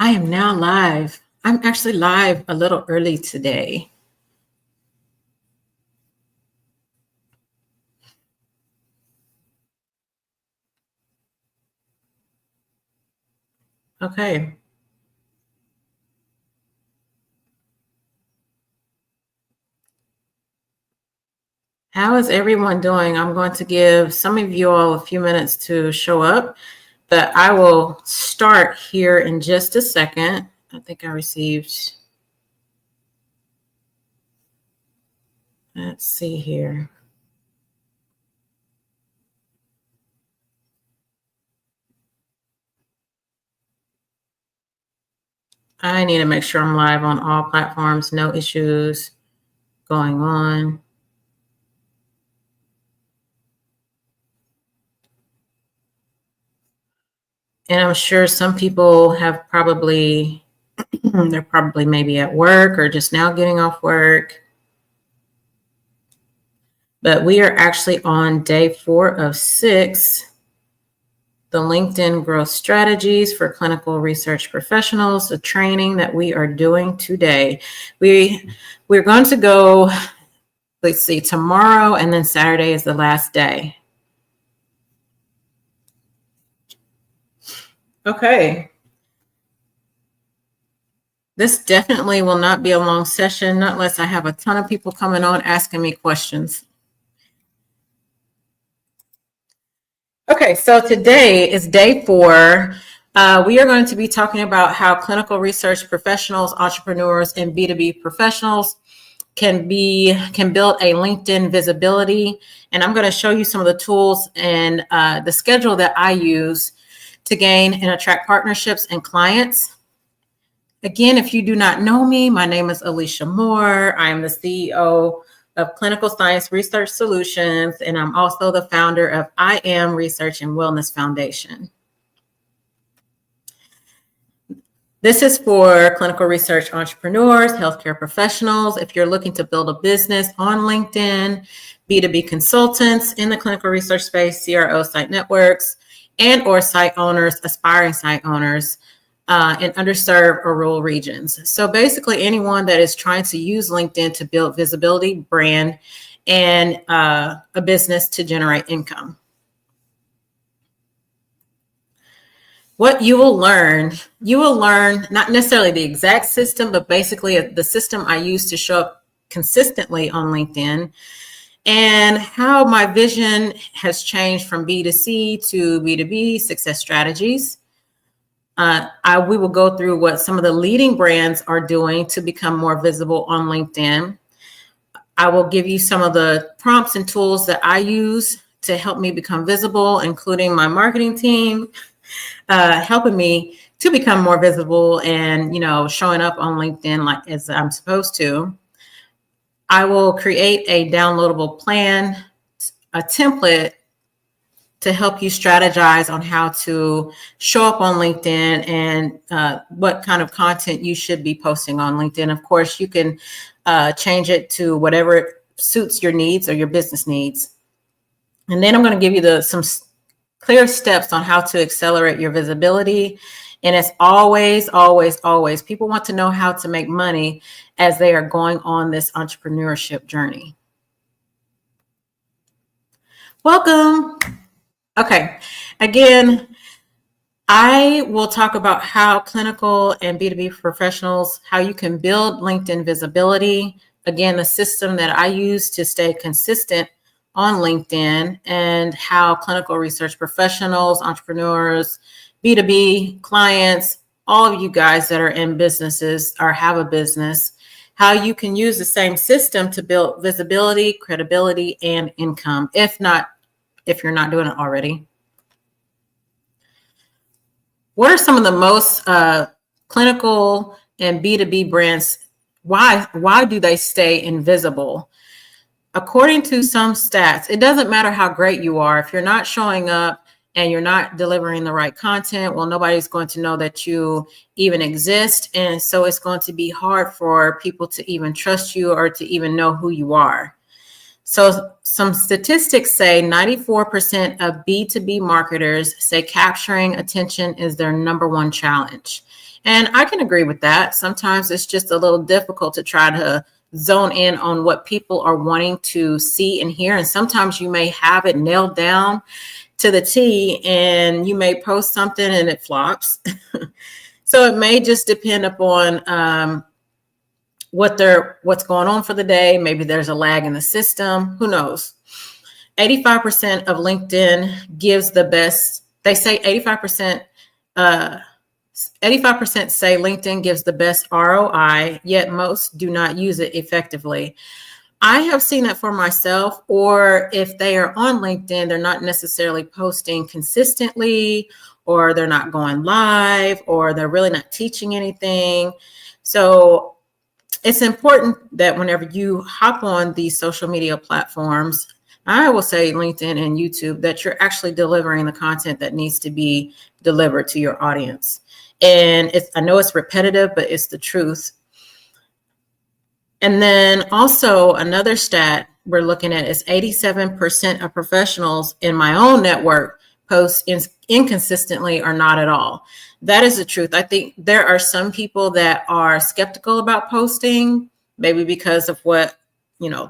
I am now live. I'm actually live a little early today. Okay. How is everyone doing? I'm going to give some of you all a few minutes to show up, but I will start here in just a second. I think I received, let's see here. I need to make sure I'm live on all platforms, no issues going on. And I'm sure some people have probably, they're probably maybe at work or just now getting off work. But we are actually on day 4 of 6, the LinkedIn growth strategies for clinical research professionals, the training that we are doing today. We're going to go, let's see, tomorrow and then Saturday is the last day. Okay. This definitely will not be a long session, not unless I have a ton of people coming on asking me questions. Okay, so today is day 4. We are going to be talking about how clinical research professionals, entrepreneurs, and B2B professionals can build a LinkedIn visibility. And I'm going to show you some of the tools and the schedule that I use to gain and attract partnerships and clients. Again, if you do not know me, my name is Alicia Moore. I am the CEO of Clinical Science Research Solutions, and I'm also the founder of I Am Research and Wellness Foundation. This is for clinical research entrepreneurs, healthcare professionals. If you're looking to build a business on LinkedIn, B2B consultants in the clinical research space, CRO site networks, and or site owners, aspiring site owners in underserved or rural regions. So basically anyone that is trying to use LinkedIn to build visibility, brand, and a business to generate income. What you will learn not necessarily the exact system, but basically the system I use to show up consistently on LinkedIn and how my vision has changed from B2C to B2B success strategies. We will go through what some of the leading brands are doing to become more visible on LinkedIn. I will give you some of the prompts and tools that I use to help me become visible, including my marketing team, helping me to become more visible and, showing up on LinkedIn like as I'm supposed to. I will create a downloadable plan, a template to help you strategize on how to show up on LinkedIn and what kind of content you should be posting on LinkedIn. Of course, you can change it to whatever suits your needs or your business needs. And then I'm going to give you some clear steps on how to accelerate your visibility. And as always, people want to know how to make money as they are going on this entrepreneurship journey. Welcome. Okay, again, I will talk about how clinical and B2B professionals, how you can build LinkedIn visibility. Again, the system that I use to stay consistent on LinkedIn, and how clinical research professionals, entrepreneurs, B2B clients, all of you guys that are in businesses or have a business, how you can use the same system to build visibility, credibility, and income, if you're not doing it already. What are some of the most clinical and B2B brands? Why do they stay invisible? According to some stats, it doesn't matter how great you are. If you're not showing up and you're not delivering the right content, well, nobody's going to know that you even exist. And so it's going to be hard for people to even trust you or to even know who you are. So some statistics say 94% of B2B marketers say capturing attention is their number one challenge. And I can agree with that. Sometimes it's just a little difficult to try to zone in on what people are wanting to see and hear. And sometimes you may have it nailed down to the T and you may post something and it flops. So it may just depend upon what's going on for the day. Maybe there's a lag in the system. Who knows? 85% of LinkedIn gives the best. They say 85% say LinkedIn gives the best ROI, yet most do not use it effectively. I have seen that for myself, or if they are on LinkedIn, they're not necessarily posting consistently, or they're not going live, or they're really not teaching anything. So it's important that whenever you hop on these social media platforms, I will say LinkedIn and YouTube, that you're actually delivering the content that needs to be delivered to your audience. And I know it's repetitive, but it's the truth. And then also another stat we're looking at is 87% of professionals in my own network post inconsistently or not at all. That is the truth. I think there are some people that are skeptical about posting, maybe because of what,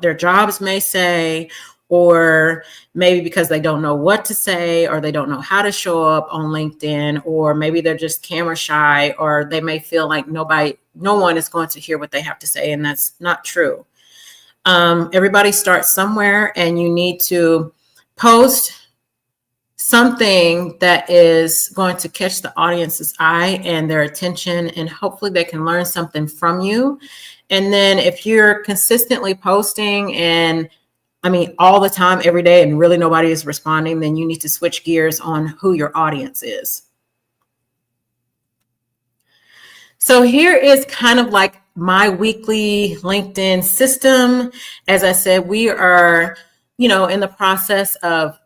their jobs may say, or maybe because they don't know what to say, or they don't know how to show up on LinkedIn, or maybe they're just camera shy, or they may feel like no one is going to hear what they have to say. And that's not true. Everybody starts somewhere, and you need to post something that is going to catch the audience's eye and their attention, and hopefully they can learn something from you. And then if you're consistently posting all the time, every day, and really nobody is responding, then you need to switch gears on who your audience is. So here is kind of like my weekly LinkedIn system. As I said, we are, in the process of,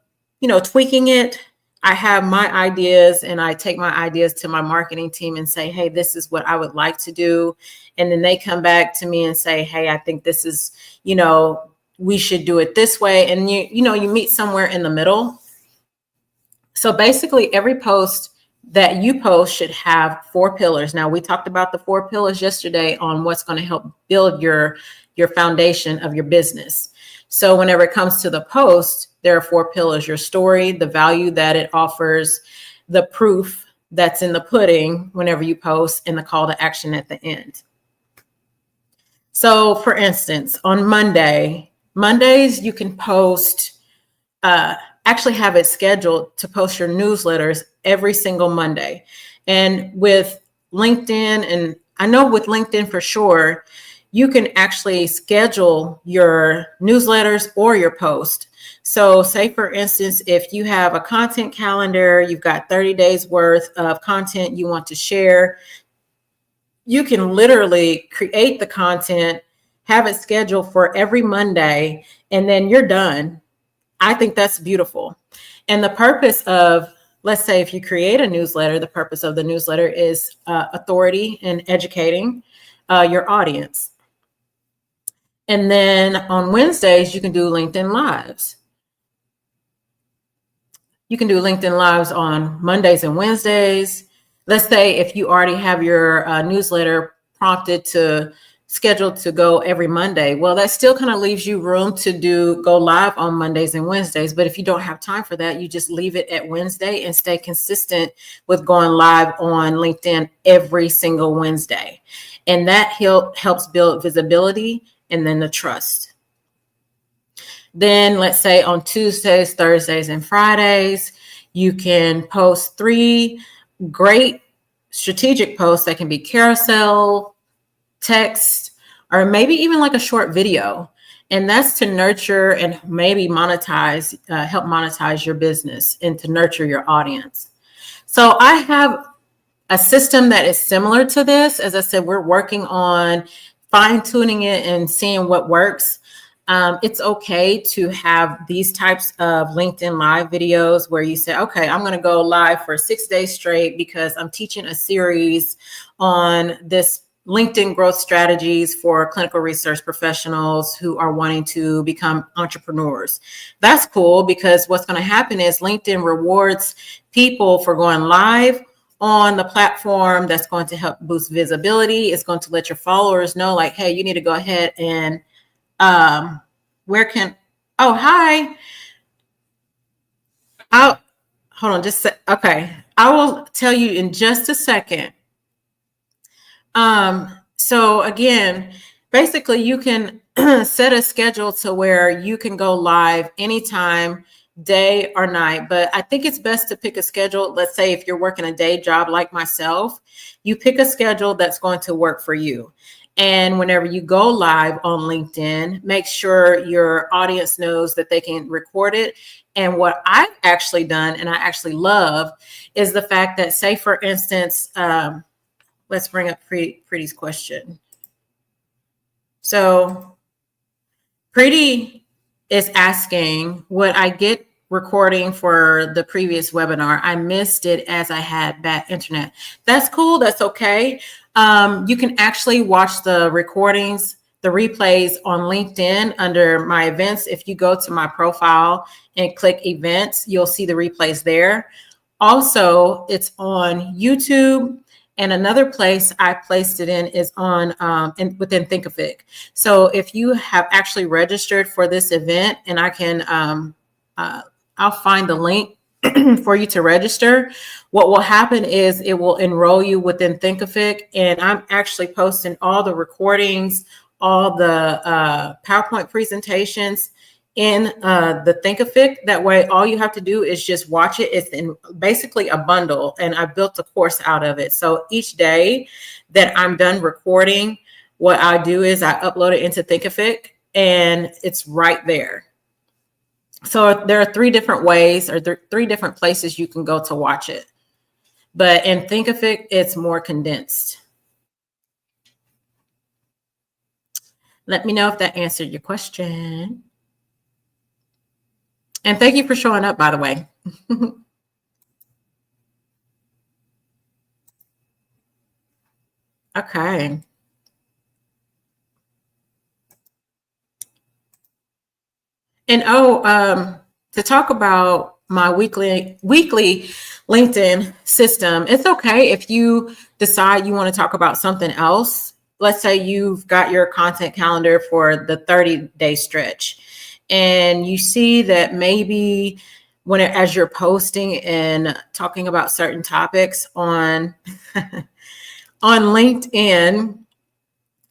tweaking it. I have my ideas, and I take my ideas to my marketing team and say, hey, this is what I would like to do. And then they come back to me and say, hey, I think this is, we should do it this way. And you meet somewhere in the middle. So basically every post that you post should have 4 pillars. Now, we talked about the 4 pillars yesterday on what's going to help build your foundation of your business. So whenever it comes to the post, there are 4 pillars: your story, the value that it offers, the proof that's in the pudding whenever you post, and the call to action at the end. So for instance, on Mondays, you can post, actually have it scheduled to post your newsletters every single Monday. And with LinkedIn, and I know with LinkedIn for sure, you can actually schedule your newsletters or your post. So say, for instance, if you have a content calendar, you've got 30 days worth of content you want to share, you can literally create the content, have it scheduled for every Monday, and then you're done. I think that's beautiful. And the purpose of, let's say if you create a newsletter, the purpose of the newsletter is authority and educating your audience. And then on Wednesdays, you can do LinkedIn Lives. You can do LinkedIn Lives on Mondays and Wednesdays. Let's say if you already have your newsletter prompted to scheduled to go every Monday, well, that still kind of leaves you room to go live on Mondays and Wednesdays. But if you don't have time for that, you just leave it at Wednesday and stay consistent with going live on LinkedIn every single Wednesday. And that helps build visibility and then the trust. Then let's say on Tuesdays, Thursdays, and Fridays, you can post 3 great strategic posts that can be carousel, text, or maybe even like a short video. And that's to nurture and maybe help monetize your business and to nurture your audience. So I have a system that is similar to this. As I said, we're working on fine-tuning it and seeing what works. It's okay to have these types of LinkedIn Live videos where you say, okay, I'm going to go live for 6 days straight because I'm teaching a series on this LinkedIn growth strategies for clinical research professionals who are wanting to become entrepreneurs. That's cool because what's going to happen is LinkedIn rewards people for going live on the platform. That's going to help boost visibility. It's going to let your followers know, like, hey, you need to go ahead and where can, oh, hi. I'll hold on, okay. I will tell you in just a second. So again, basically you can set a schedule to where you can go live anytime, day or night. But I think it's best to pick a schedule. Let's say if you're working a day job like myself, you pick a schedule that's going to work for you. And whenever you go live on LinkedIn, make sure your audience knows that they can record it. And what I've actually done, and I actually love, is the fact that, say, for instance, let's bring up Pretty's question. So Pretty is asking, would I get recording for the previous webinar? I missed it as I had bad internet. That's cool. That's okay. You can actually watch the recordings, the replays on LinkedIn under my events. If you go to my profile and click events, you'll see the replays there. Also, it's on YouTube. And another place I placed it in is on within Thinkific. So if you have actually registered for this event, and I can, I'll find the link for you to register. What will happen is it will enroll you within Thinkific, and I'm actually posting all the recordings, all the PowerPoint presentations in the Thinkific. That way, all you have to do is just watch it. It's in basically a bundle, and I built a course out of it. So each day that I'm done recording, what I do is I upload it into Thinkific, and it's right there. So there are three different ways, or three different places you can go to watch it. But in Thinkific, it's more condensed. Let me know if that answered your question. And thank you for showing up, by the way. Okay. And to talk about my weekly LinkedIn system, it's okay if you decide you want to talk about something else. Let's say you've got your content calendar for the 30-day stretch, and you see that maybe as you're posting and talking about certain topics on on LinkedIn,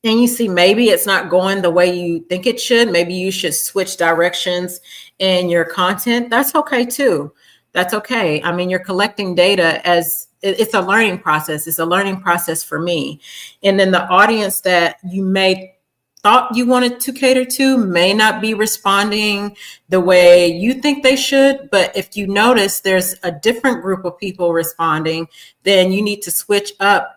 and you see maybe it's not going the way you think it should, maybe you should switch directions in your content. That's okay too. That's okay. I mean, you're collecting data as it's a learning process. It's a learning process for me. And then the audience that you may thought you wanted to cater to may not be responding the way you think they should. But if you notice there's a different group of people responding, then you need to switch up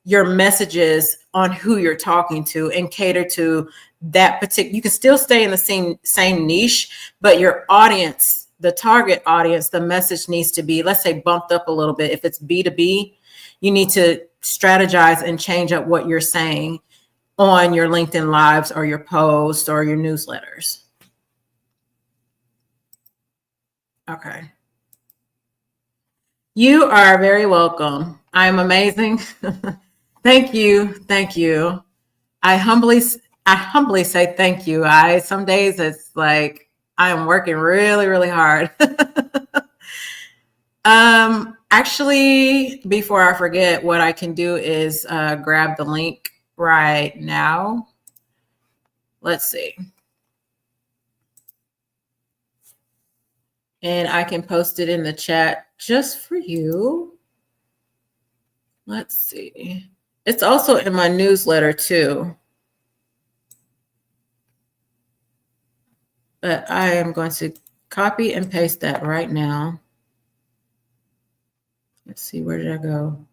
your messages on who you're talking to and cater to that particular. You can still stay in the same niche, but your audience, the target audience, the message needs to be, let's say, bumped up a little bit. If it's B2B, you need to strategize and change up what you're saying on your LinkedIn lives or your posts or your newsletters. Okay. You are very welcome. I'm amazing. Thank you. Thank you. I humbly say thank you. Some days it's like I am working really, really hard. Actually, before I forget, what I can do is grab the link right now. Let's see. And I can post it in the chat just for you. Let's see. It's also in my newsletter too. But I am going to copy and paste that right now. Let's see, where did I go?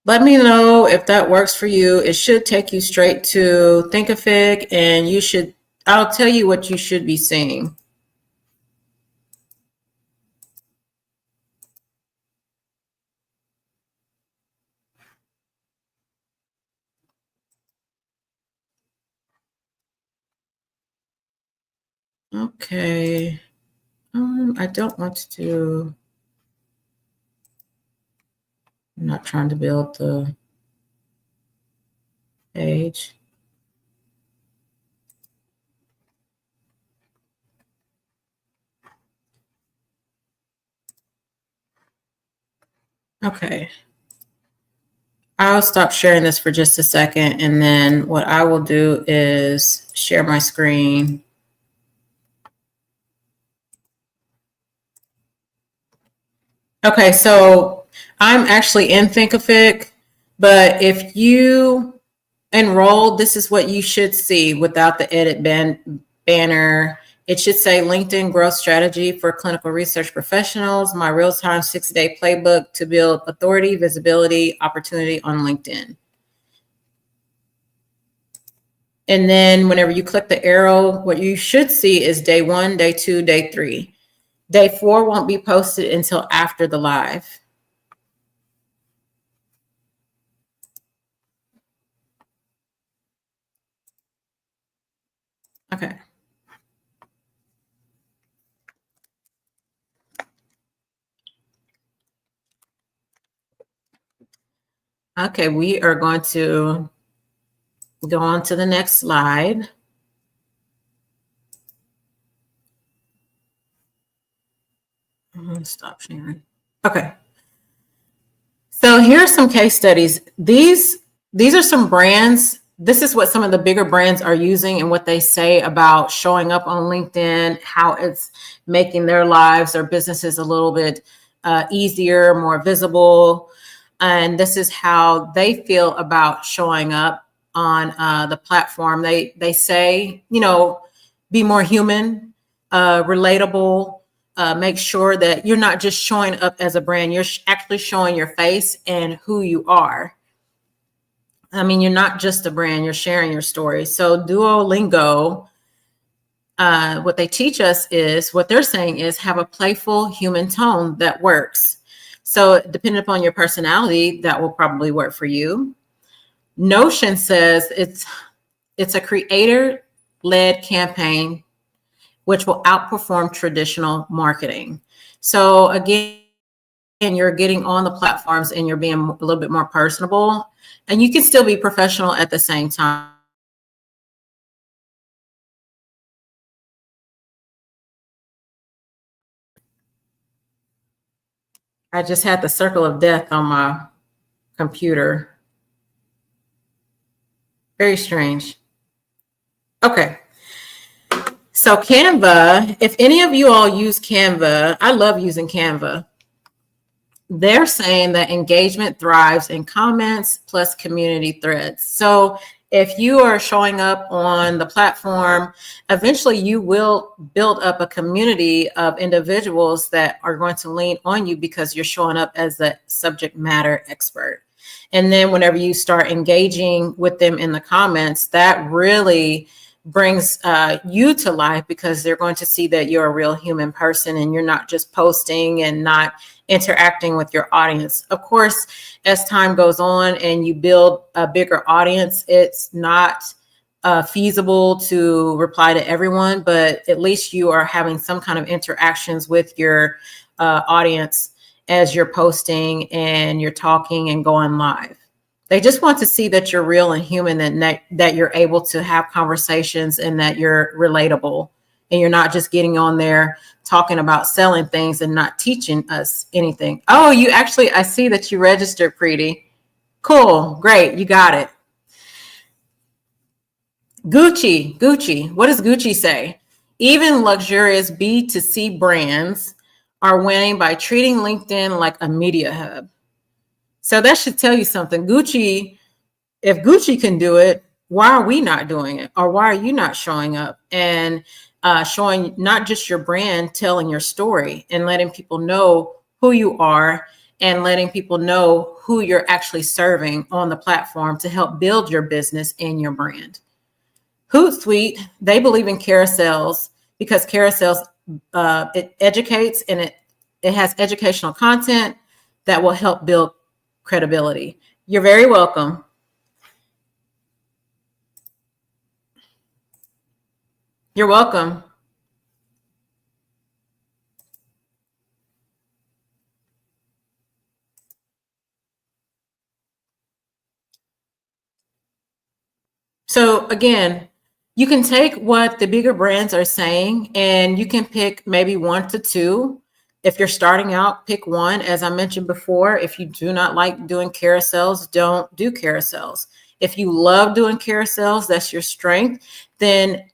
Let me know if that works for you. It should take you straight to Thinkific, and you should I'll tell you what you should be seeing. Okay. I don't want to do, I'm not trying to build the page. Okay. I'll stop sharing this for just a second, and then what I will do is share my screen. Okay, so I'm actually in Thinkific, but if you enroll, this is what you should see without the edit banner. It should say LinkedIn growth strategy for clinical research professionals, my real-time 6-day playbook to build authority, visibility, opportunity on LinkedIn. And then whenever you click the arrow, what you should see is day 1, day 2, day 3. Day 4 won't be posted until after the live. Okay. Okay, we are going to go on to the next slide. I'm going to stop sharing. Okay. So here are some case studies. These are some brands. This is what some of the bigger brands are using and what they say about showing up on LinkedIn, how it's making their lives or businesses a little bit easier, more visible. And this is how they feel about showing up on the platform. They say, you know, be more human, relatable, make sure that you're not just showing up as a brand, you're actually showing your face and who you are. I mean, you're not just a brand, you're sharing your story. So Duolingo, what they teach us is, what they're saying is have a playful human tone that works. So depending upon your personality, that will probably work for you. Notion says it's a creator-led campaign which will outperform traditional marketing. So again, you're getting on the platforms and you're being a little bit more personable, and you can still be professional at the same time. I just had the circle of death on my computer. Very strange. Okay. So Canva, if any of you all use Canva, I love using Canva. They're saying that engagement thrives in comments plus community threads. So if you are showing up on the platform, eventually you will build up a community of individuals that are going to lean on you because you're showing up as a subject matter expert. And then whenever you start engaging with them in the comments, that really brings you to life because they're going to see that you're a real human person and you're not just posting and not interacting with your audience. Of course, as time goes on and you build a bigger audience, it's not feasible to reply to everyone, but at least you are having some kind of interactions with your audience as you're posting and you're talking and going live. They just want to see that you're real and human, and that you're able to have conversations and that you're relatable and you're not just getting on there talking about selling things and not teaching us anything. Oh, you actually, I see that you registered, Preeti. Cool, great, you got it. Gucci, what does Gucci say? Even luxurious B2C brands are winning by treating LinkedIn like a media hub. So that should tell you something. Gucci, if Gucci can do it, why are we not doing it? Or why are you not showing up and showing not just your brand, telling your story and letting people know who you are and letting people know who you're actually serving on the platform to help build your business and your brand? Hootsuite, they believe in carousels because carousels, it educates and it has educational content that will help build credibility. You're very welcome. You're welcome. So again, you can take what the bigger brands are saying and you can pick maybe 1 to 2. If you're starting out, pick one. As I mentioned before, if you do not like doing carousels, don't do carousels. If you love doing carousels, that's your strength, then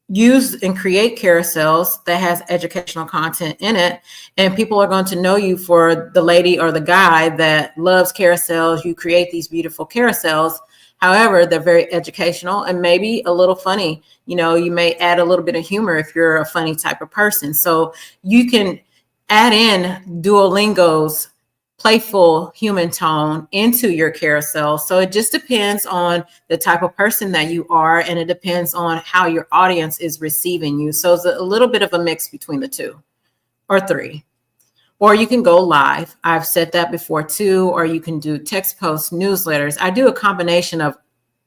use and create carousels that has educational content in it, and people are going to know you for the lady or the guy that loves carousels. You create these beautiful carousels. However, they're very educational and maybe a little funny. You may add a little bit of humor if you're a funny type of person. So you can add in Duolingo's playful human tone into your carousel. So it just depends on the type of person that you are, and it depends on how your audience is receiving you. So it's a little bit of a mix between the 2 or 3. Or you can go live. I've said that before too. Or you can do text posts, newsletters. I do a combination of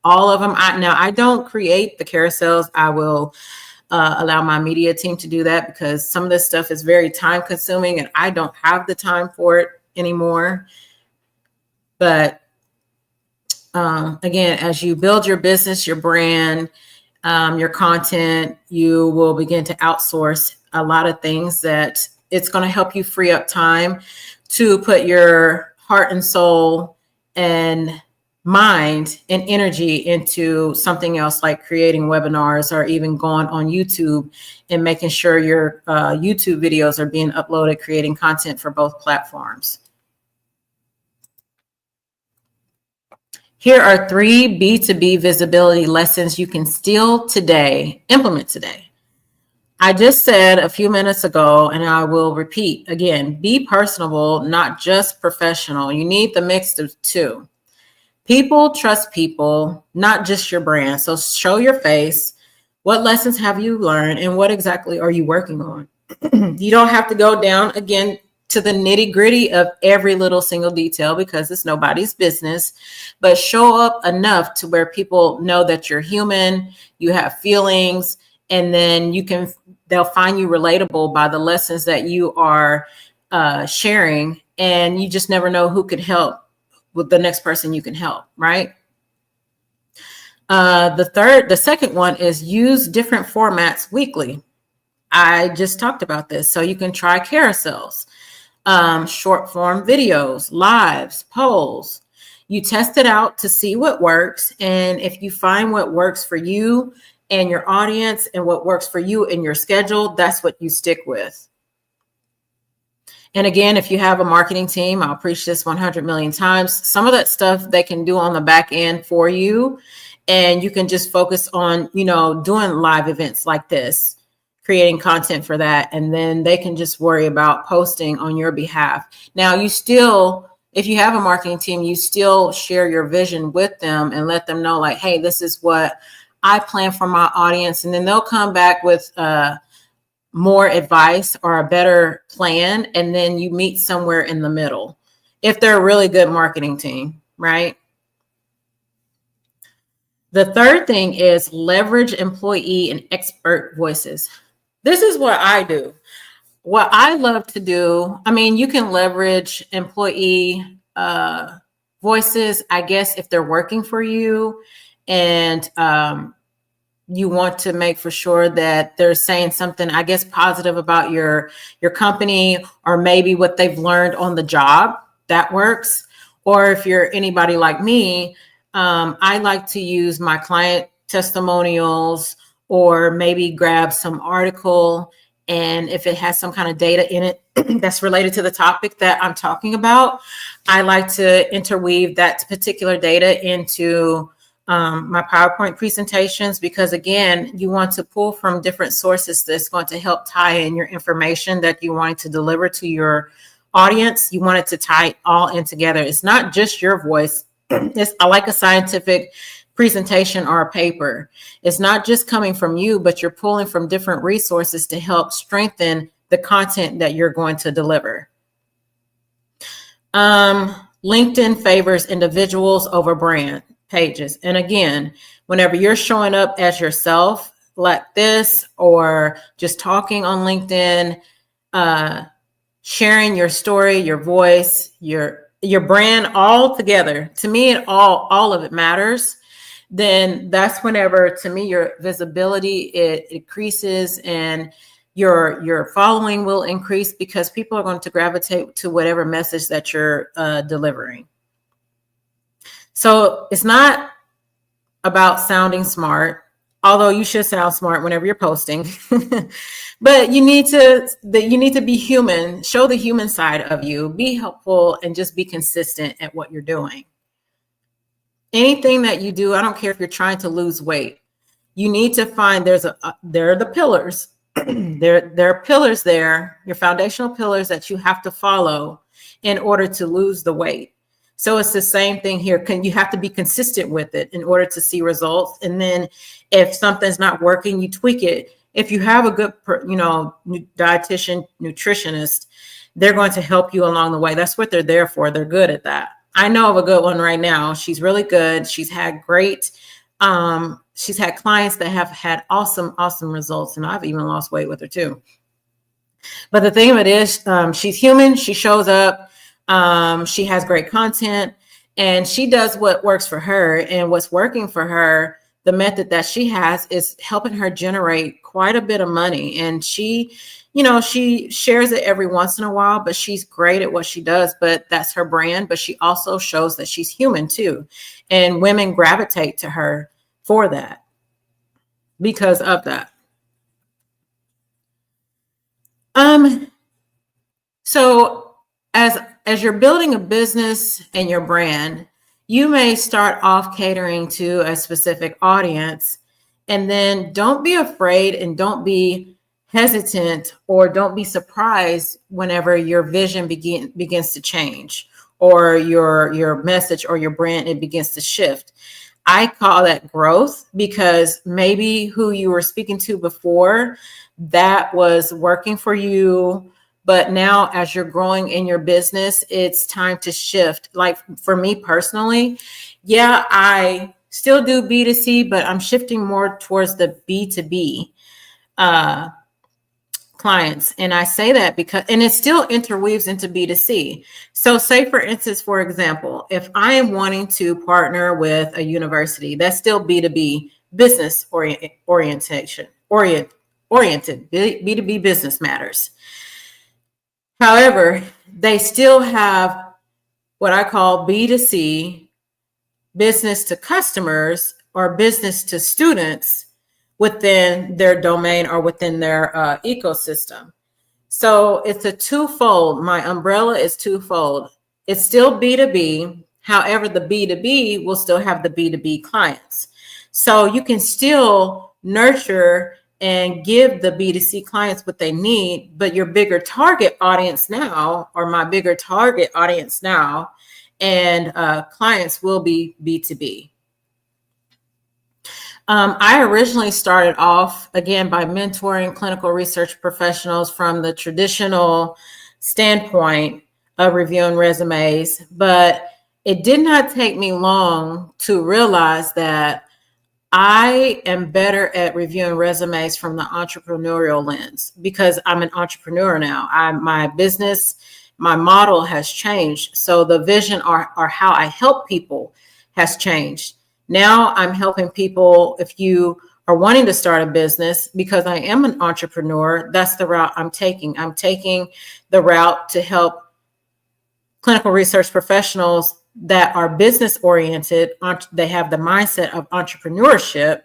all of them. Now, I don't create the carousels. I will allow my media team to do that because some of this stuff is very time consuming and I don't have the time for it anymore. But again, as you build your business, your brand, your content, you will begin to outsource a lot of things that it's going to help you free up time to put your heart and soul and mind and energy into something else, like creating webinars or even going on YouTube and making sure your YouTube videos are being uploaded, creating content for both platforms. Here are 3 B2B visibility lessons you can still implement today. I just said a few minutes ago, and I will repeat again, be personable, not just professional. You need the mix of 2. People trust people, not just your brand. So show your face. What lessons have you learned and what exactly are you working on? You don't have to go down again to the nitty gritty of every little single detail because it's nobody's business, but show up enough to where people know that you're human, you have feelings, and then they'll find you relatable by the lessons that you are sharing. And you just never know who could help with the next person you can help, right? The second one is use different formats weekly. I just talked about this. So you can try carousels, short form videos, lives, polls. You test it out to see what works. And if you find what works for you and your audience and what works for you in your schedule, that's what you stick with. And again, if you have a marketing team, I'll preach this 100 million times. Some of that stuff they can do on the back end for you. And you can just focus on, doing live events like this, creating content for that. And then they can just worry about posting on your behalf. Now, if you have a marketing team, you still share your vision with them and let them know, like, hey, this is what I plan for my audience. And then they'll come back with more advice or a better plan. And then you meet somewhere in the middle if they're a really good marketing team, right? The third thing is leverage employee and expert voices. This is what I do. What I love to do, you can leverage employee voices, I guess, if they're working for you and you want to make for sure that they're saying something, I guess, positive about your company or maybe what they've learned on the job. That works. Or if you're anybody like me, I like to use my client testimonials or maybe grab some article. And if it has some kind of data in it that's related to the topic that I'm talking about, I like to interweave that particular data into my PowerPoint presentations, because again, you want to pull from different sources that's going to help tie in your information that you want to deliver to your audience. You want it to tie it all in together. It's not just your voice. I like a scientific presentation or a paper. It's not just coming from you, but you're pulling from different resources to help strengthen the content that you're going to deliver. LinkedIn favors individuals over brand pages. And again, whenever you're showing up as yourself like this, or just talking on LinkedIn, sharing your story, your voice, your brand all together, to me, all of it matters. Then that's whenever, to me, your visibility, it increases, and your following will increase, because people are going to gravitate to whatever message that you're delivering. So it's not about sounding smart, although you should sound smart whenever you're posting. But you need to be human, show the human side of you, be helpful, and just be consistent at what you're doing. Anything that you do, I don't care if you're trying to lose weight, you need to find there are the pillars. there are pillars there, your foundational pillars that you have to follow in order to lose the weight. So it's the same thing here. You have to be consistent with it in order to see results. And then if something's not working, you tweak it. If you have a good, dietitian, nutritionist, they're going to help you along the way. That's what they're there for. They're good at that. I know of a good one right now. She's really good. She's had great, she's had clients that have had awesome results. And I've even lost weight with her too. But the thing of it is, she's human. She shows up. She has great content, and she does what works for her. And what's working for her, the method that she has, is helping her generate quite a bit of money. And she shares it every once in a while, but she's great at what she does. But that's her brand. But she also shows that she's human too. And women gravitate to her for that, because of that. So as you're building a business and your brand, you may start off catering to a specific audience, and then don't be afraid and don't be hesitant, or don't be surprised whenever your vision begins to change, or your message or your brand, it begins to shift. I call that growth, because maybe who you were speaking to before, that was working for you. But now, as you're growing in your business, it's time to shift. Like for me personally, yeah, I still do B2C, but I'm shifting more towards the B2B clients. And I say that because, and it still interweaves into B2C. So say, for instance, for example, if I am wanting to partner with a university, that's still B2B business oriented, B2B business matters. However, they still have what I call B2C, business to customers or business to students, within their domain or within their ecosystem. So it's a twofold. My umbrella is twofold. It's still B2B. However, the B2B will still have the B2B clients. So you can still nurture and give the B2C clients what they need, but your bigger target audience now, or my bigger target audience now, and clients will be B2B. I originally started off, again, by mentoring clinical research professionals from the traditional standpoint of reviewing resumes, but it did not take me long to realize that I am better at reviewing resumes from the entrepreneurial lens, because I'm an entrepreneur now. My business, my model has changed. So the vision or how I help people has changed. Now I'm helping people, if you are wanting to start a business, because I am an entrepreneur, that's the route I'm taking. I'm taking the route to help clinical research professionals that are business oriented. They have the mindset of entrepreneurship.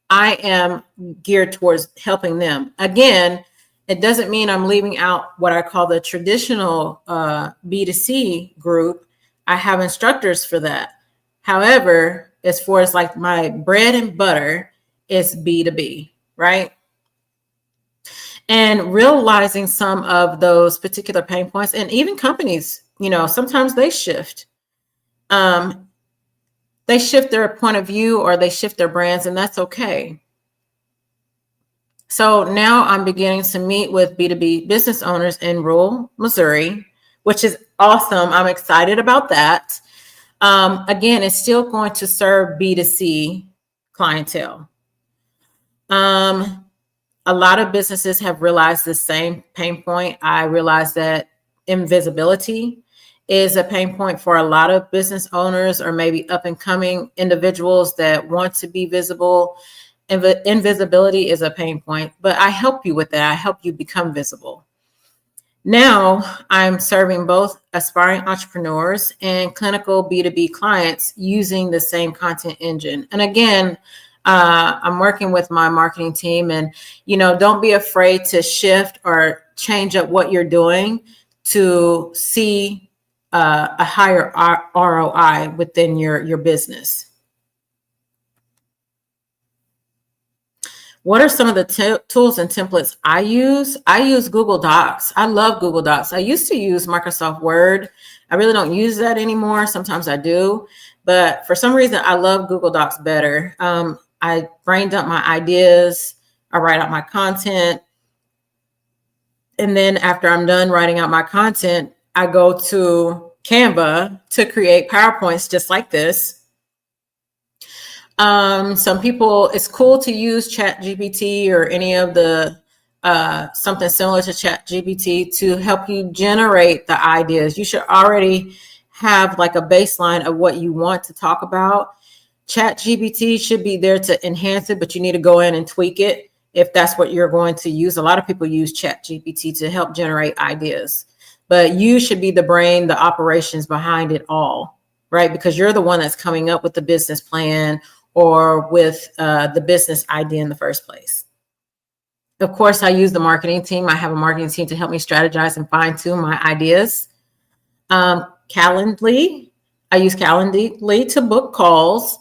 I am geared towards helping them. Again, it doesn't mean I'm leaving out what I call the traditional B2C group. I have instructors for that. However, as far as like my bread and butter is B2B, right? And realizing some of those particular pain points, and even companies, sometimes they shift. they shift their point of view or they shift their brands, and that's okay. So now I'm beginning to meet with B2B business owners in rural Missouri, which is awesome. I'm excited about that. Again, it's still going to serve B2C clientele. A lot of businesses have realized the same pain point. I realize that invisibility is a pain point for a lot of business owners or maybe up and coming individuals that want to be visible. Invisibility is a pain point, but I help you with that. I help you become visible. Now I'm serving both aspiring entrepreneurs and clinical B2B clients using the same content engine. And again, I'm working with my marketing team, and, don't be afraid to shift or change up what you're doing to see a higher ROI within your business. What are some of the tools and templates I use? I use Google Docs. I love Google Docs. I used to use Microsoft Word. I really don't use that anymore. Sometimes I do, but for some reason, I love Google Docs better. I brain dump my ideas. I write out my content. And then after I'm done writing out my content, I go to Canva to create PowerPoints just like this. Some people, it's cool to use ChatGPT or any of the something similar to ChatGPT to help you generate the ideas. You should already have like a baseline of what you want to talk about. ChatGPT should be there to enhance it, but you need to go in and tweak it if that's what you're going to use. A lot of people use ChatGPT to help generate ideas, but you should be the brain, the operations behind it all, right? Because you're the one that's coming up with the business plan or with the business idea in the first place. Of course, I use the marketing team. I have a marketing team to help me strategize and fine tune my ideas. Calendly, I use Calendly to book calls.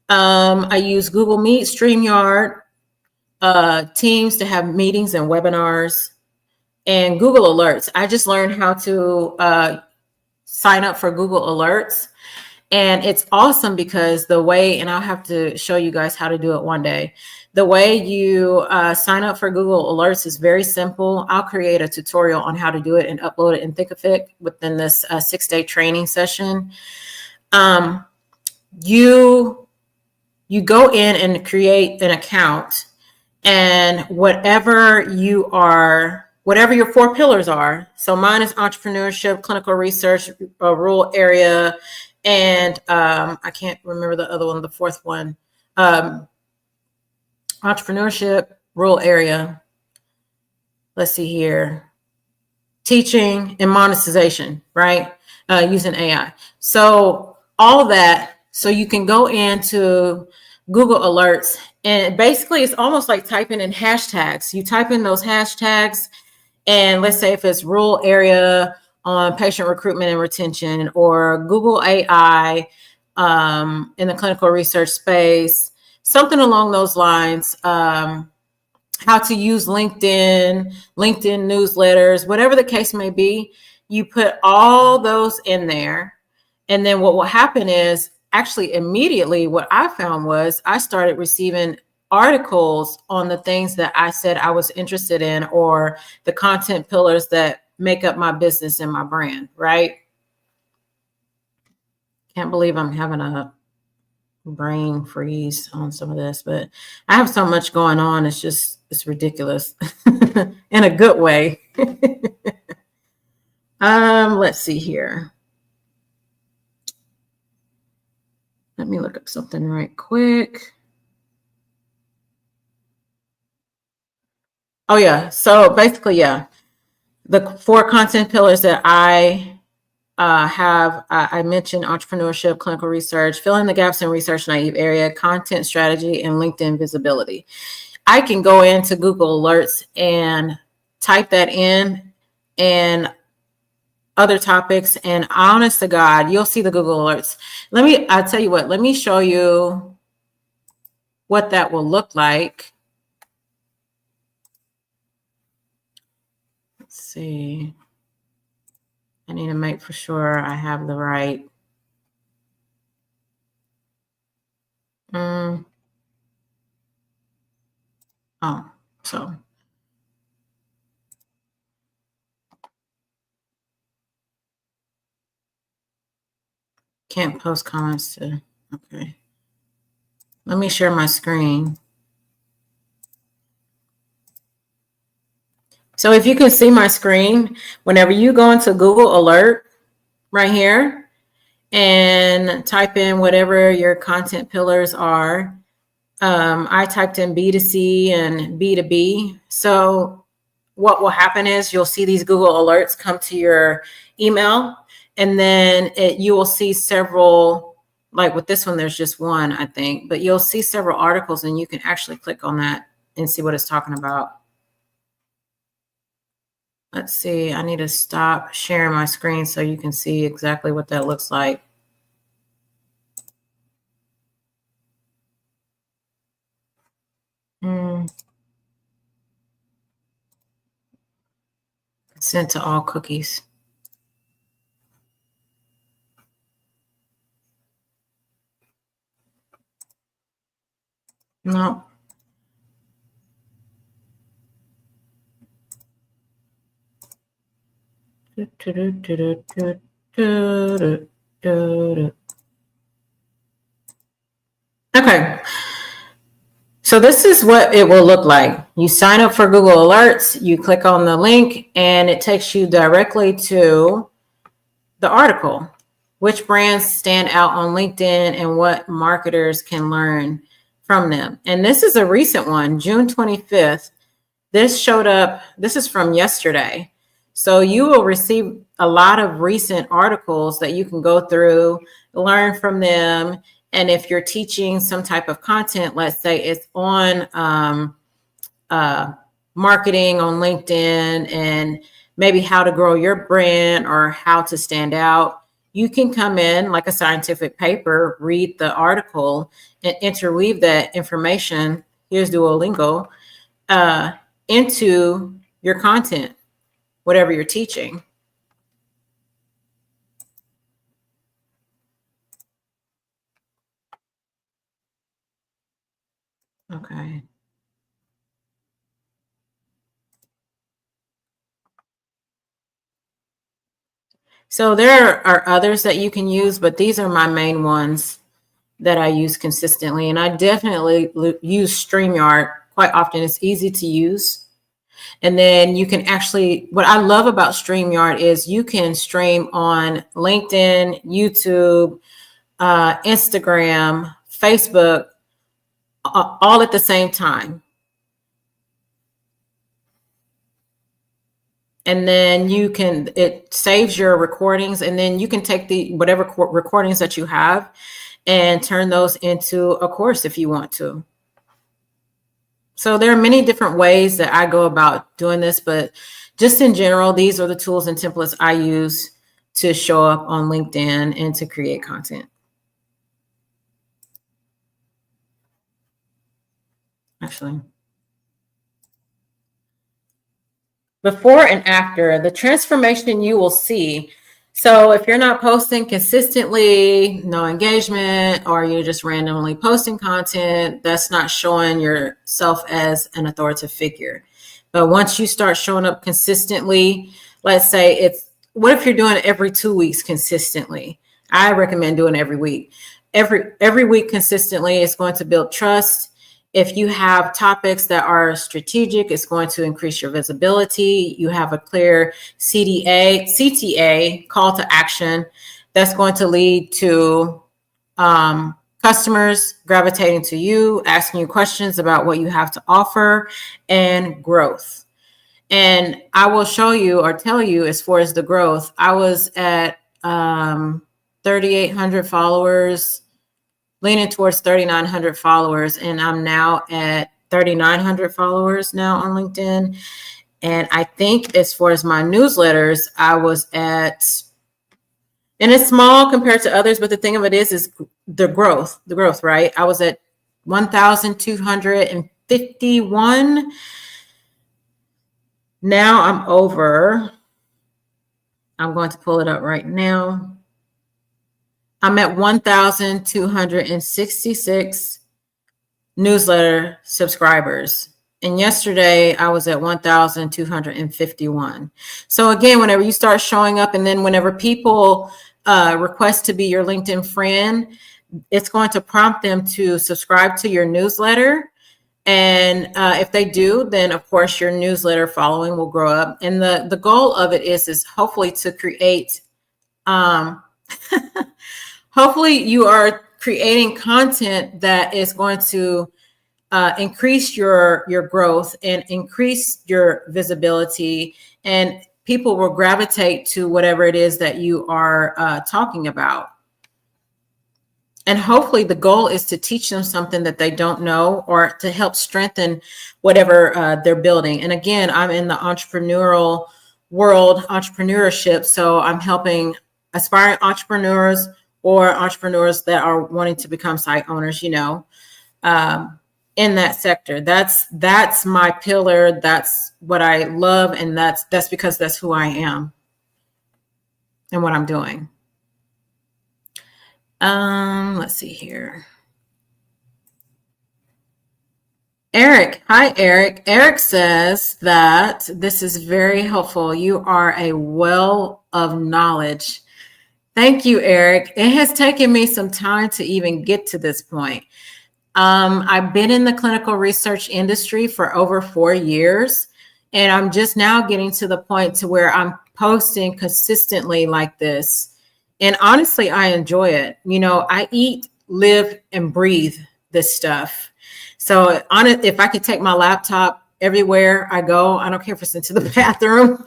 I use Google Meet, StreamYard, Teams to have meetings and webinars, and Google Alerts. I just learned how to sign up for Google Alerts. And it's awesome because the way, and I'll have to show you guys how to do it one day. The way you sign up for Google Alerts is very simple. I'll create a tutorial on how to do it and upload it in Thinkific within this 6-day training session. You go in and create an account, and whatever your 4 pillars are. So mine is entrepreneurship, clinical research, rural area, and I can't remember the other one, the 4th one. Entrepreneurship, rural area. Let's see here. Teaching and monetization, right? Using AI. So all that, so you can go into Google Alerts, and basically it's almost like typing in hashtags. You type in those hashtags, and let's say if it's rural area on patient recruitment and retention, or Google AI in the clinical research space, something along those lines, how to use LinkedIn newsletters, whatever the case may be, you put all those in there. And then what will happen is, actually immediately what I found was I started receiving articles on the things that I said I was interested in, or the content pillars that make up my business and my brand, right? Can't believe I'm having a brain freeze on some of this, but I have so much going on. It's ridiculous in a good way. Let's see here. Let me look up something right quick. Oh yeah. So basically, yeah, the 4 content pillars that I I mentioned: entrepreneurship, clinical research, filling the gaps in research naive area, content strategy, and LinkedIn visibility. I can go into Google Alerts and type that in, and other topics, and honest to God, you'll see the Google Alerts. I'll tell you what, let me show you what that will look like. Let's see. I need to make for sure I have the right. Oh, so can't post comments to, okay. Let me share my screen. So if you can see my screen, whenever you go into Google Alert right here and type in whatever your content pillars are, I typed in B2C and B2B. So what will happen is you'll see these Google Alerts come to your email, and then you will see several, like with this one, there's just one, I think, but you'll see several articles and you can actually click on that and see what it's talking about. Let's see, I need to stop sharing my screen so you can see exactly what that looks like. Sent to all cookies. No. Okay. So this is what it will look like. You sign up for Google Alerts, you click on the link, and it takes you directly to the article. Which brands stand out on LinkedIn and what marketers can learn from them. And this is a recent one, June 25th. This showed up, this is from yesterday. So you will receive a lot of recent articles that you can go through, learn from them. And if you're teaching some type of content, let's say it's on marketing on LinkedIn and maybe how to grow your brand or how to stand out, you can come in like a scientific paper, read the article, and interweave that information. Here's Duolingo. Into your content, whatever you're teaching. Okay. So there are others that you can use, but these are my main ones that I use consistently. And I definitely use StreamYard quite often. It's easy to use. And then you can actually, what I love about StreamYard is you can stream on LinkedIn, YouTube, Instagram, Facebook, all at the same time. And then you can, it saves your recordings, and then you can take the whatever recordings that you have and turn those into a course if you want to. So there are many different ways that I go about doing this, but just in general, these are the tools and templates I use to show up on LinkedIn and to create content. Actually, before and after, the transformation you will see. So if you're not posting consistently, no engagement, or you're just randomly posting content, that's not showing yourself as an authoritative figure. But once you start showing up consistently, let's say it's, what if you're doing it every 2 weeks consistently? I recommend doing it every week. Every week consistently, it's going to build trust. If you have topics that are strategic, it's going to increase your visibility. You have a clear CTA, call to action, that's going to lead to customers gravitating to you, asking you questions about what you have to offer, and growth. And I will show you or tell you, as far as the growth, I was at 3,800 followers, leaning towards 3,900 followers, and I'm now at 3,900 followers now on LinkedIn. And I think as far as my newsletters, I was at, and it's small compared to others, but the thing of it is the growth, right? I was at 1,251. Now I'm over, I'm going to pull it up right now. I'm at 1,266 newsletter subscribers. And yesterday I was at 1,251. So again, whenever you start showing up, and then whenever people request to be your LinkedIn friend, it's going to prompt them to subscribe to your newsletter. And if they do, then of course your newsletter following will grow up. And the goal of it is hopefully to create, hopefully you are creating content that is going to increase your growth and increase your visibility, and people will gravitate to whatever it is that you are talking about. And hopefully the goal is to teach them something that they don't know, or to help strengthen whatever they're building. And again, I'm in the entrepreneurial world, entrepreneurship. So I'm helping aspiring entrepreneurs or entrepreneurs that are wanting to become site owners, in that sector. That's my pillar. That's what I love. And that's because that's who I am and what I'm doing. Let's see here. Eric. Hi, Eric. Eric says that this is very helpful. You are a well of knowledge. Thank you, Eric. It has taken me some time to even get to this point. I've been in the clinical research industry for over 4 years, and I'm just now getting to the point to where I'm posting consistently like this. And honestly, I enjoy it. I eat, live, and breathe this stuff. So if I could take my laptop everywhere I go, I don't care if it's into the bathroom,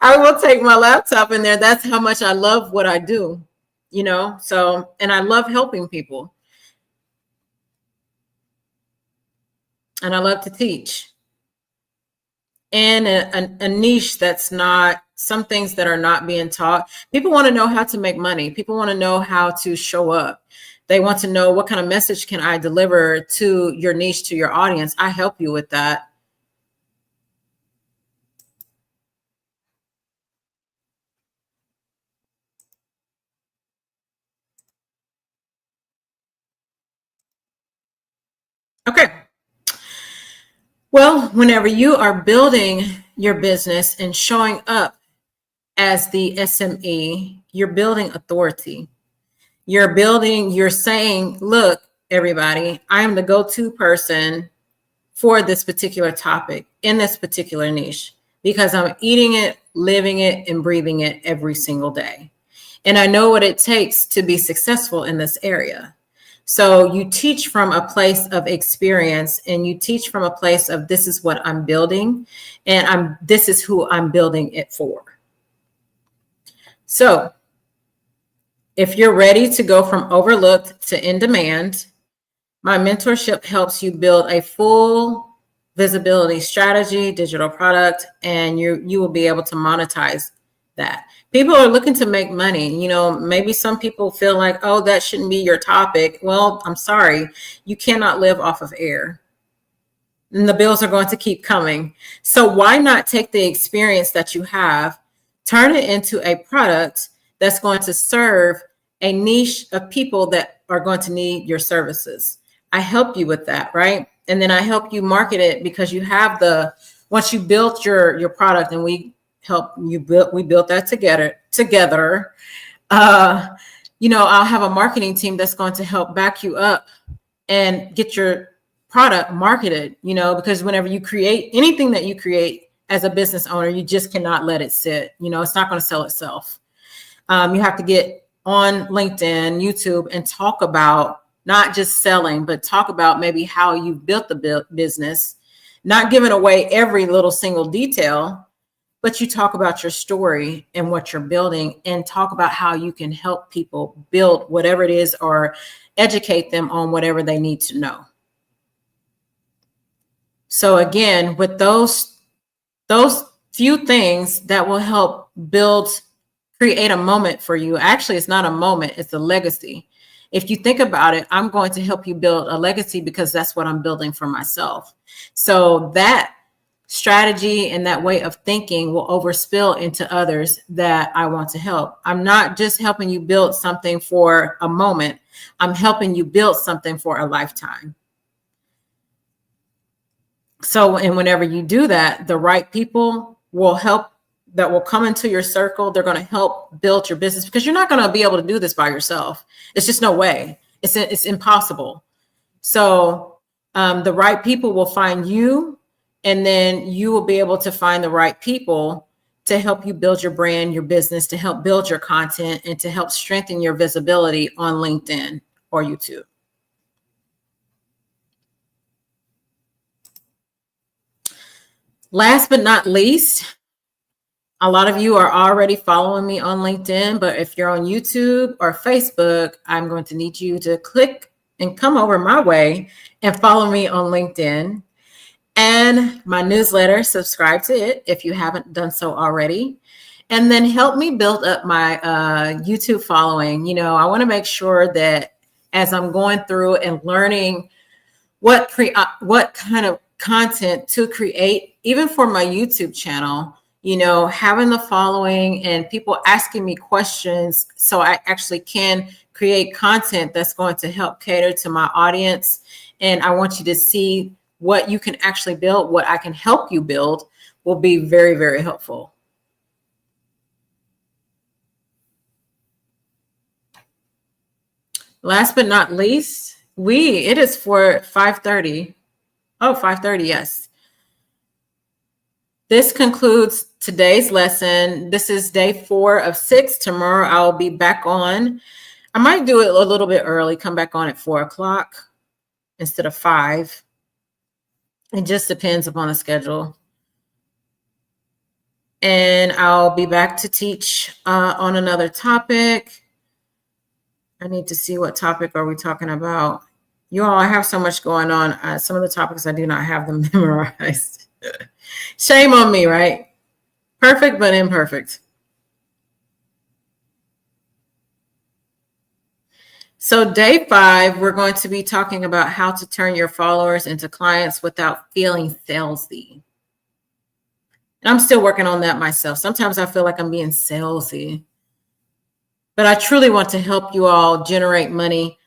I will take my laptop in there. That's how much I love what I do, so, and I love helping people. And I love to teach. And a niche that's not, some things that are not being taught. People want to know how to make money. People want to know how to show up. They want to know what kind of message can I deliver to your niche, to your audience. I help you with that. Okay. Well, whenever you are building your business and showing up as the SME, you're building authority. You're saying, look, everybody, I am the go-to person for this particular topic in this particular niche, because I'm eating it, living it, and breathing it every single day. And I know what it takes to be successful in this area. So you teach from a place of experience, and you teach from a place of, this is what I'm building, and this is who I'm building it for. So if you're ready to go from overlooked to in demand, my mentorship helps you build a full visibility strategy, digital product, and you will be able to monetize that. People are looking to make money. Maybe some people feel like, oh, that shouldn't be your topic. Well, I'm sorry. You cannot live off of air. And the bills are going to keep coming. So why not take the experience that you have, turn it into a product that's going to serve a niche of people that are going to need your services? I help you with that, right? And then I help you market it, because you have once you built your product, and we built that together. I'll have a marketing team that's going to help back you up and get your product marketed, because whenever you create anything that you create as a business owner, you just cannot let it sit. It's not going to sell itself. You have to get on LinkedIn, YouTube, and talk about not just selling, but talk about maybe how you built the business, not giving away every little single detail, but you talk about your story and what you're building, and talk about how you can help people build whatever it is, or educate them on whatever they need to know. So again, with those few things that will help create a moment for you. Actually, it's not a moment, it's a legacy. If you think about it, I'm going to help you build a legacy, because that's what I'm building for myself. So that strategy and that way of thinking will overspill into others that I want to help. I'm not just helping you build something for a moment. I'm helping you build something for a lifetime. So, and whenever you do that, the right people will help, that will come into your circle. They're going to help build your business, because you're not going to be able to do this by yourself. It's just no way. It's impossible. So the right people will find you, and then you will be able to find the right people to help you build your brand, your business, to help build your content, and to help strengthen your visibility on LinkedIn or YouTube. Last but not least, a lot of you are already following me on LinkedIn, but if you're on YouTube or Facebook, I'm going to need you to click and come over my way and follow me on LinkedIn and my newsletter. Subscribe to it if you haven't done so already. And then help me build up my YouTube following. You know, I want to make sure that as I'm going through and learning what kind of content to create, even for my YouTube channel, you know, having the following and people asking me questions, so I actually can create content that's going to help cater to my audience. And I want you to see what you can actually build, what I can help you build, will be very, very helpful. Last but not least, it is for 5:30. Oh, 5:30, yes. This concludes today's lesson. This is day 4 of 6. Tomorrow I'll be back on. I might do it a little bit early, come back on at 4 o'clock instead of 5. It just depends upon the schedule. And I'll be back to teach on another topic. I need to see, what topic are we talking about? You all, I have so much going on. Some of the topics I do not have them memorized. Shame on me, right? Perfect, but imperfect. So day 5, we're going to be talking about how to turn your followers into clients without feeling salesy. And I'm still working on that myself. Sometimes I feel like I'm being salesy, but I truly want to help you all generate money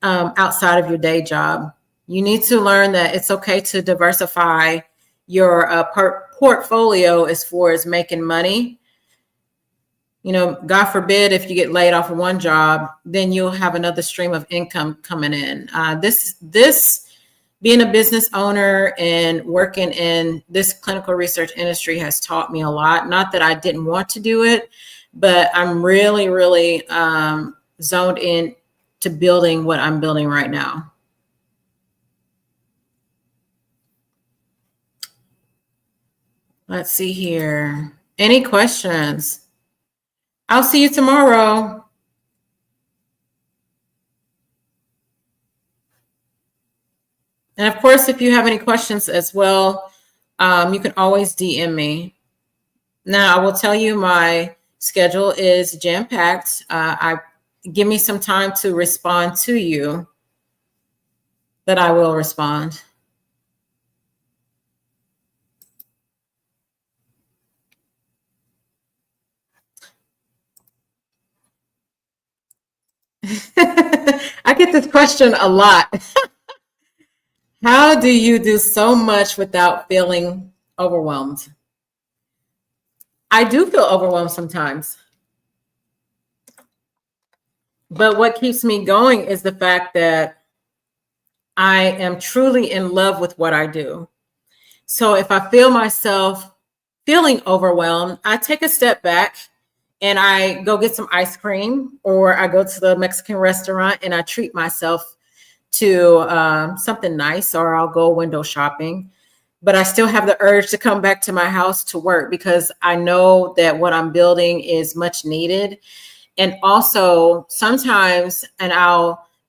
outside of your day job. You need to learn that it's okay to diversify your portfolio as far as making money. You know, God forbid if you get laid off of one job, then you'll have another stream of income coming in. This being a business owner and working in this clinical research industry has taught me a lot. Not that I didn't want to do it, but I'm really, really zoned in to building what I'm building right now. Let's see here. Any questions? I'll see you tomorrow. And of course, if you have any questions as well, you can always DM me. Now, I will tell you my schedule is jam-packed. Give me some time to respond to you, that I will respond. I get this question a lot. How do you do so much without feeling overwhelmed? I do feel overwhelmed sometimes. But what keeps me going is the fact that I am truly in love with what I do. So if I feel myself feeling overwhelmed, I take a step back and I go get some ice cream, or I go to the Mexican restaurant and I treat myself to something nice, or I'll go window shopping. But I still have the urge to come back to my house to work, because I know that what I'm building is much needed. And also sometimes, and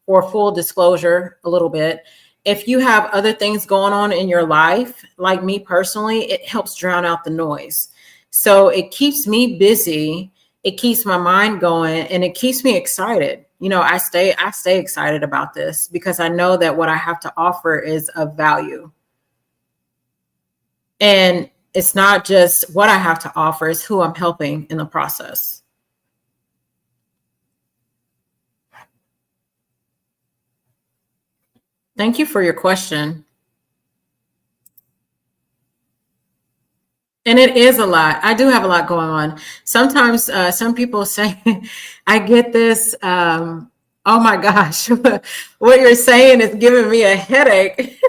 for full disclosure a little bit, if you have other things going on in your life, like me personally, it helps drown out the noise. So it keeps me busy, it keeps my mind going, and it keeps me excited. You know, I stay excited about this because I know that what I have to offer is of value. And it's not just what I have to offer, it's who I'm helping in the process. Thank you for your question. And it is a lot. I do have a lot going on. Sometimes some people say, I get this. Oh my gosh, what you're saying is giving me a headache.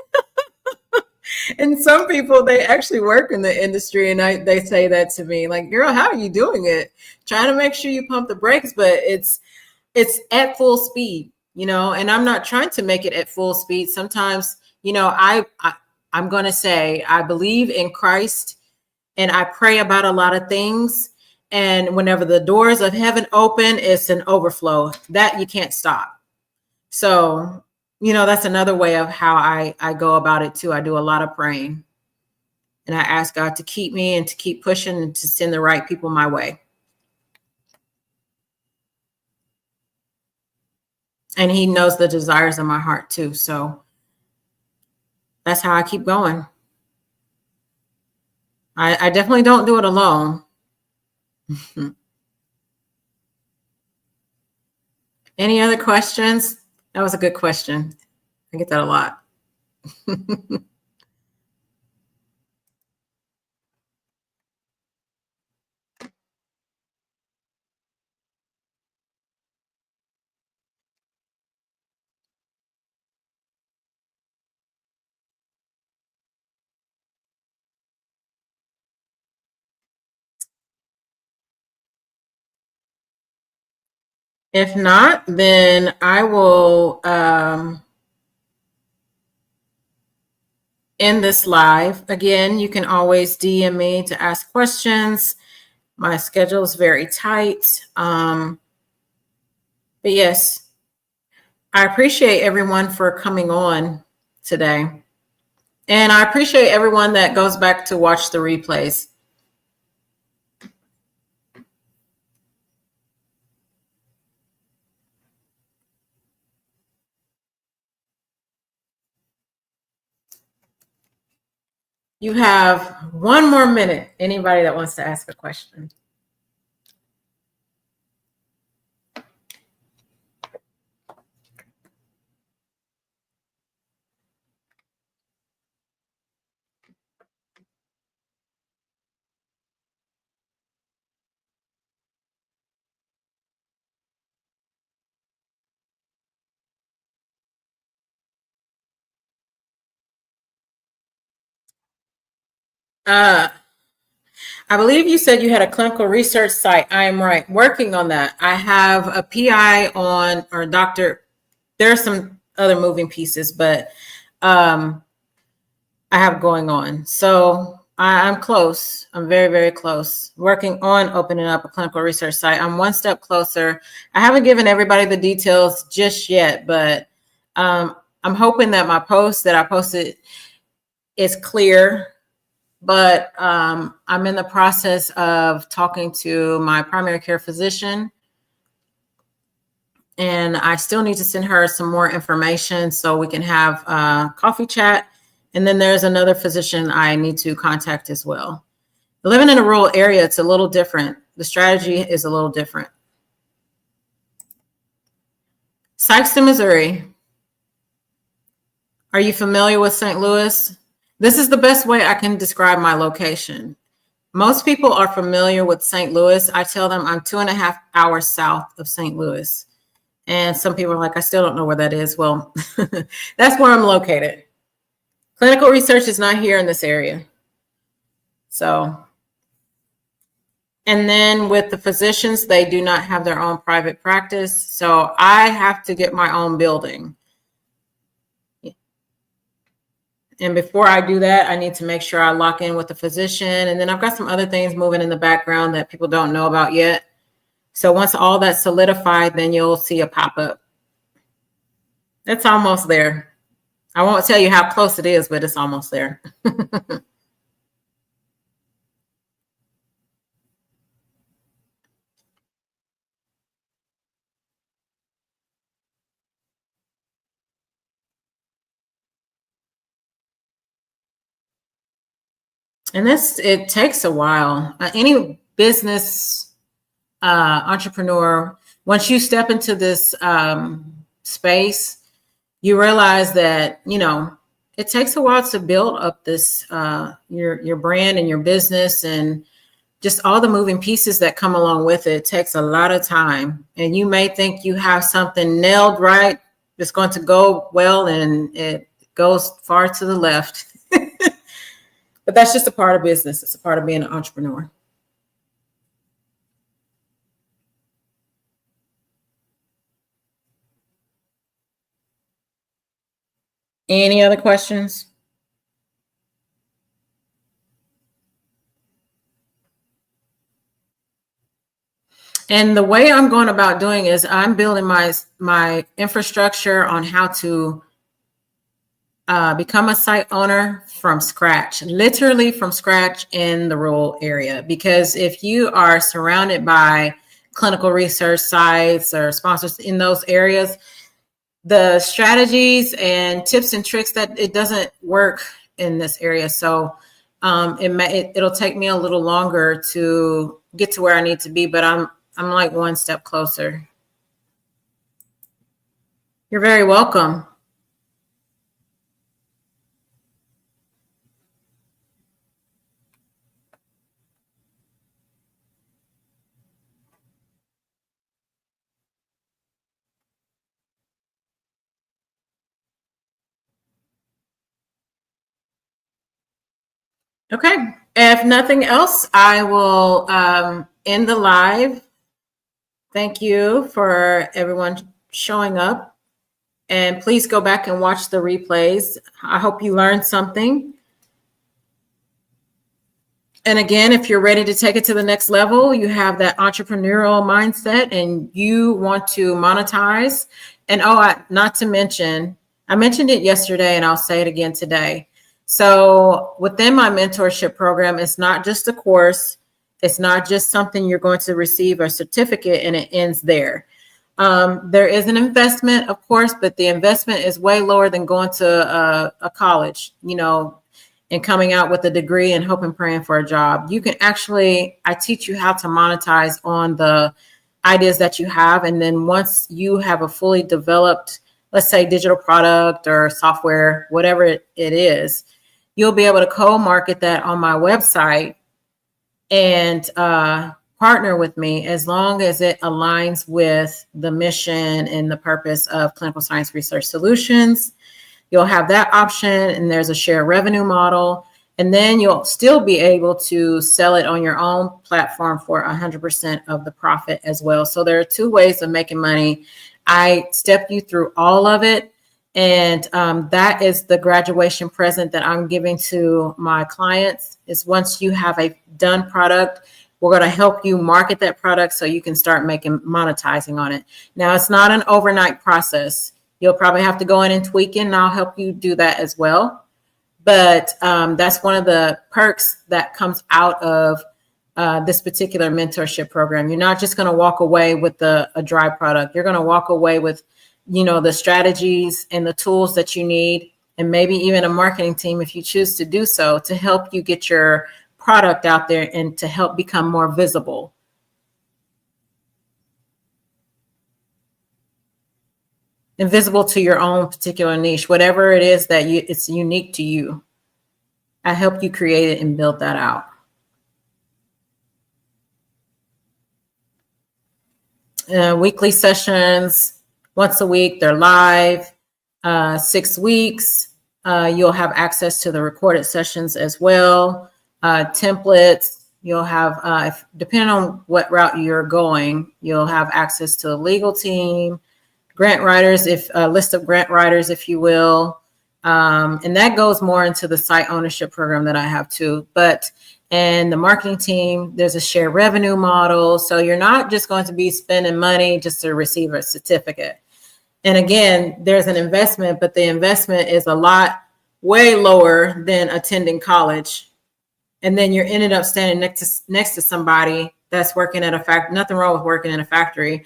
And some people, they actually work in the industry and they say that to me, like, girl, how are you doing it? Trying to make sure you pump the brakes, but it's at full speed, and I'm not trying to make it at full speed. Sometimes, I'm going to say I believe in Christ and I pray about a lot of things. And whenever the doors of heaven open, it's an overflow that you can't stop. So, that's another way of how I go about it too. I do a lot of praying and I ask God to keep me and to keep pushing and to send the right people my way. And he knows the desires of my heart too. So that's how I keep going. I definitely don't do it alone. Any other questions? That was a good question. I get that a lot. If not, then I will end this live. Again, you can always DM me to ask questions. My schedule is very tight. But yes, I appreciate everyone for coming on today. And I appreciate everyone that goes back to watch the replays. You have 1 more minute. Anybody that wants to ask a question. Uh, I believe you said you had a clinical research site. I am right. Working on that. I have a PI on, or doctor. There are some other moving pieces, but I have going on. So I'm close. I'm very, very close. Working on opening up a clinical research site. I'm one step closer. I haven't given everybody the details just yet, but I'm hoping that my post that I posted is clear. But I'm in the process of talking to my primary care physician, and I still need to send her some more information so we can have a coffee chat. And then there's another physician I need to contact as well. Living in a rural area, it's a little different. The strategy is a little different. Sikeston, Missouri. Are you familiar with St. Louis? This is the best way I can describe my location. Most people are familiar with St. Louis. I tell them I'm 2.5 hours south of St. Louis. And some people are like, I still don't know where that is. Well, that's where I'm located. Clinical research is not here in this area. So, and then with the physicians, they do not have their own private practice. So I have to get my own building. And before I do that, I need to make sure I lock in with the physician. And then I've got some other things moving in the background that people don't know about yet. So once all that's solidified, then you'll see a pop-up. It's almost there. I won't tell you how close it is, but it's almost there. And it takes a while. Any business entrepreneur, once you step into this space, you realize that, it takes a while to build up this your brand and your business, and just all the moving pieces that come along with it. It takes a lot of time, and you may think you have something nailed right, it's going to go well, and it goes far to the left. But that's just a part of business. It's a part of being an entrepreneur. Any other questions? And the way I'm going about doing is I'm building my infrastructure on how to become a site owner from scratch, literally from scratch in the rural area. Because if you are surrounded by clinical research sites or sponsors in those areas, the strategies and tips and tricks that it doesn't work in this area. So it'll take me a little longer to get to where I need to be, but I'm like one step closer. You're very welcome. Okay. If nothing else, I will end the live. Thank you for everyone showing up. And please go back and watch the replays. I hope you learned something. And again, if you're ready to take it to the next level, you have that entrepreneurial mindset and you want to monetize. And not to mention, I mentioned it yesterday and I'll say it again today. So within my mentorship program, it's not just a course. It's not just something you're going to receive a certificate and it ends there. There is an investment, of course, but the investment is way lower than going to a college, and coming out with a degree and hoping, praying for a job. You can I teach you how to monetize on the ideas that you have. And then once you have a fully developed, let's say digital product or software, whatever it is, you'll be able to co-market that on my website and partner with me as long as it aligns with the mission and the purpose of Clinical Science Research Solutions. You'll have that option, and there's a share revenue model. And then you'll still be able to sell it on your own platform for 100% of the profit as well. So there are two ways of making money. I step you through all of it. And that is the graduation present that I'm giving to my clients is once you have a done product, we're going to help you market that product so you can start monetizing on it. Now, it's not an overnight process. You'll probably have to go in and tweak it, and I'll help you do that as well. But that's one of the perks that comes out of this particular mentorship program. You're not just going to walk away with a dry product. You're going to walk away with, the strategies and the tools that you need, and maybe even a marketing team if you choose to do so, to help you get your product out there and to help become more visible. Invisible to your own particular niche, whatever it is that it's unique to you. I help you create it and build that out. Weekly sessions, once a week, they're live. 6 weeks, you'll have access to the recorded sessions as well. Templates, you'll have, depending on what route you're going, you'll have access to a legal team, grant writers, a list of grant writers, if you will. And that goes more into the site ownership program that I have too. And the marketing team, there's a share revenue model. So you're not just going to be spending money just to receive a certificate. And again, there's an investment, but the investment is a lot way lower than attending college. And then you're ended up standing next to somebody that's working at a factory. Nothing wrong with working in a factory.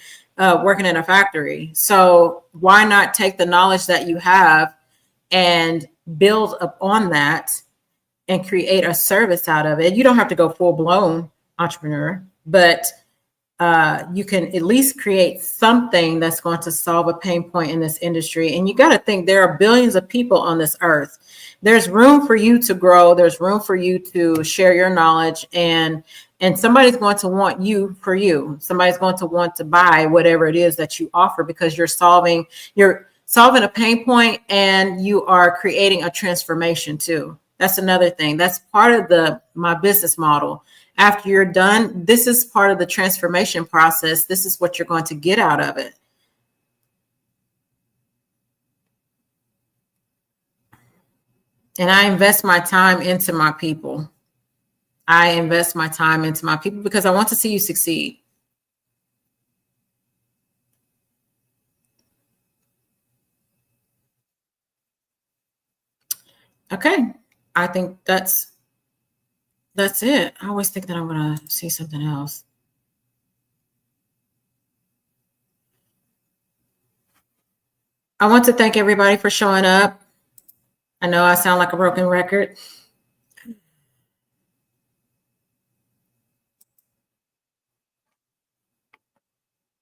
So why not take the knowledge that you have and build upon that and create a service out of it? You don't have to go full blown entrepreneur, but you can at least create something that's going to solve a pain point in this industry. And you got to think there are billions of people on this earth. There's room for you to grow. There's room for you to share your knowledge, and somebody's going to want you for you. Somebody's going to want to buy whatever it is that you offer, because you're solving a pain point, and you are creating a transformation too. That's another thing. That's part of my business model. After you're done, this is part of the transformation process. This is what you're going to get out of it. And I invest my time into my people. I invest my time into my people because I want to see you succeed. Okay. I think that's it. I always think that I'm going to see something else. I want to thank everybody for showing up. I know I sound like a broken record.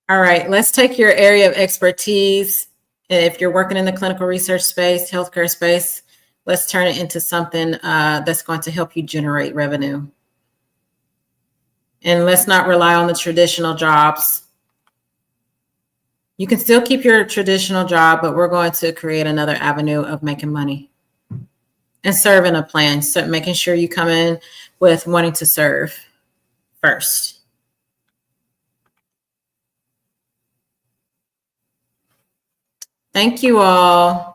All right, let's take your area of expertise. If you're working in the clinical research space, healthcare space, let's turn it into something that's going to help you generate revenue. And let's not rely on the traditional jobs. You can still keep your traditional job, but we're going to create another avenue of making money and serving a plan. So making sure you come in with wanting to serve first. Thank you all.